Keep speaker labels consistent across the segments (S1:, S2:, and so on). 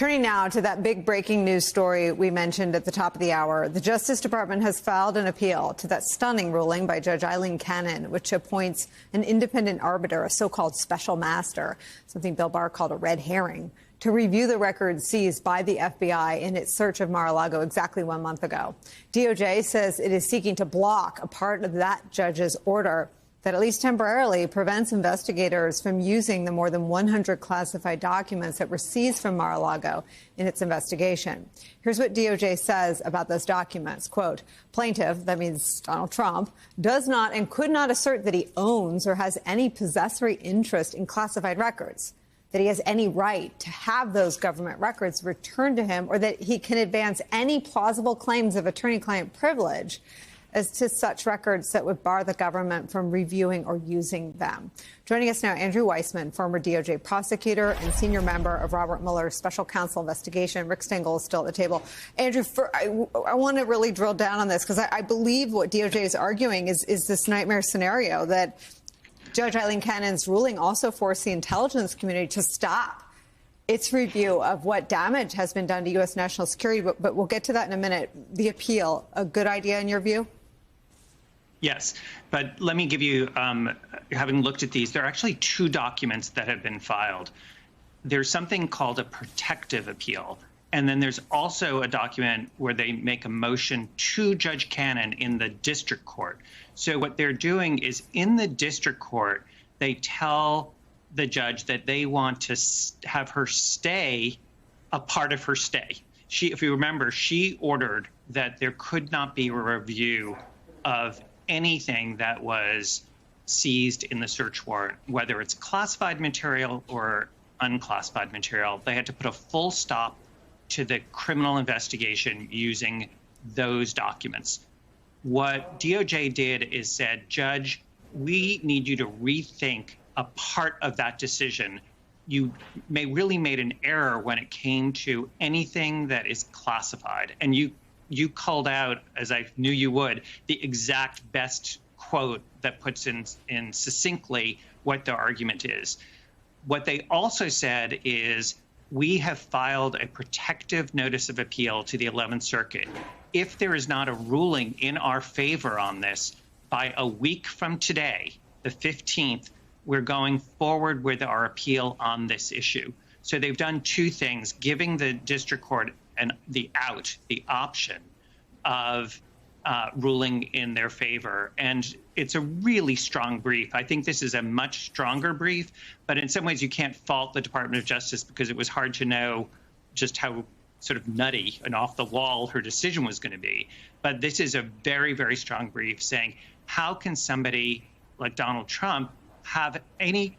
S1: Turning now to that big breaking news story we mentioned at the top of the hour, the Justice Department has filed an appeal to that stunning ruling by Judge Eileen Cannon, which appoints an independent arbiter, a so-called special master, something Bill Barr called a red herring, to review the records seized by the FBI in its search of Mar-a-Lago exactly 1 month ago. DOJ says it is seeking to block a part of that judge's order that at least temporarily prevents investigators from using the more than 100 classified documents that were seized from Mar-a-Lago in its investigation. Here's what DOJ says about those documents. Quote, plaintiff, that means Donald Trump, does not and could not assert that he owns or has any possessory interest in classified records, that he has any right to have those government records returned to him, or that he can advance any plausible claims of attorney-client privilege as to such records that would bar the government from reviewing or using them. Joining us now, Andrew Weissmann, former DOJ prosecutor and senior member of Robert Mueller's special counsel investigation. Rick Stengel is still at the table. Andrew, I want to really drill down on this because I believe what DOJ is arguing is this nightmare scenario that Judge Eileen Cannon's ruling also forced the intelligence community to stop its review of what damage has been done to U.S. national security. But we'll get to that in a minute. The appeal, a good idea in your view?
S2: Yes, but let me give you, having looked at these, there are actually two documents that have been filed. There's something called a protective appeal, and then there's also a document where they make a motion to Judge Cannon in the district court. So what they're doing is in the district court, they tell the judge that they want to have her stay a part of her stay. If you remember, she ordered that there could not be a review of anything that was seized in the search warrant, whether it's classified material or unclassified material. They had to put a full stop to the criminal investigation using those documents. What DOJ did is said, Judge, we need you to rethink a part of that decision. You really made an error when it came to anything that is classified. And you called out, as I knew you would, the exact best quote that puts in succinctly what the argument is. What they also said is, we have filed a protective notice of appeal to the 11th Circuit. If there is not a ruling in our favor on this by a week from today, the 15th, we're going forward with our appeal on this issue. So they've done two things, giving the district court the option of ruling in their favor. And it's a really strong brief. I think this is a much stronger brief, but in some ways you can't fault the Department of Justice because it was hard to know just how sort of nutty and off the wall her decision was going to be. But this is a very, very strong brief saying, how can somebody like Donald Trump have any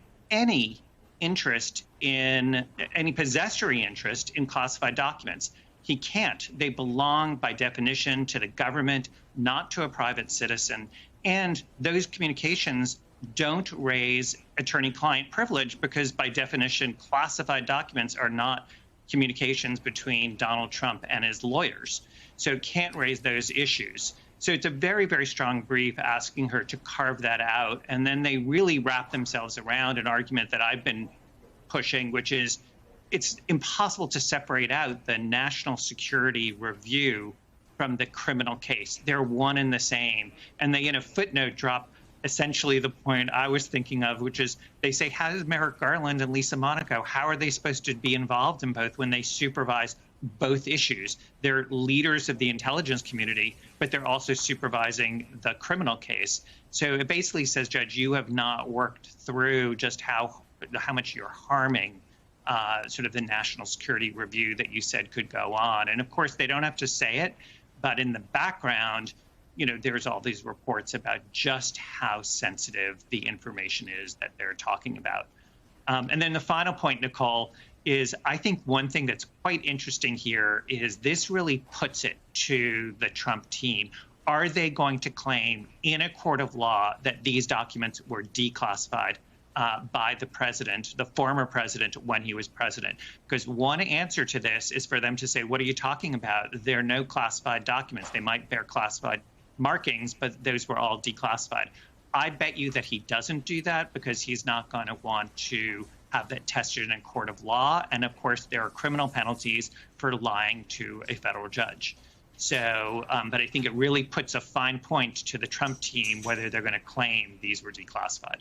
S2: interest in, any possessory interest in classified documents? He can't. They belong by definition to the government, not to a private citizen. And those communications don't raise attorney-client privilege because by definition, classified documents are not communications between Donald Trump and his lawyers. So it can't raise those issues. So it's a very, very strong brief asking her to carve that out. And then they really wrap themselves around an argument that I've been pushing, which is it's impossible to separate out the national security review from the criminal case. They're one and the same. And they, in a footnote, drop essentially the point I was thinking of, which is they say, how does Merrick Garland and Lisa Monaco, how are they supposed to be involved in both when they supervise both issues? They're leaders of the intelligence community, but they're also supervising the criminal case. So it basically says, Judge, you have not worked through just how much you're harming sort of the national security review that you said could go on. And of course, they don't have to say it, but in the background, you know, there's all these reports about just how sensitive the information is that they're talking about. And then the final point, Nicole, is I think one thing that's quite interesting here is this really puts it to the Trump team. Are they going to claim in a court of law that these documents were declassified by the president, the former president, when he was president? Because one answer to this is for them to say, what are you talking about? There are no classified documents. They might bear classified markings, but those were all declassified. I bet you that he doesn't do that because he's not going to want to have that tested in a court of law. And of course, there are criminal penalties for lying to a federal judge. So, but I think it really puts a fine point to the Trump team whether they're going to claim these were declassified.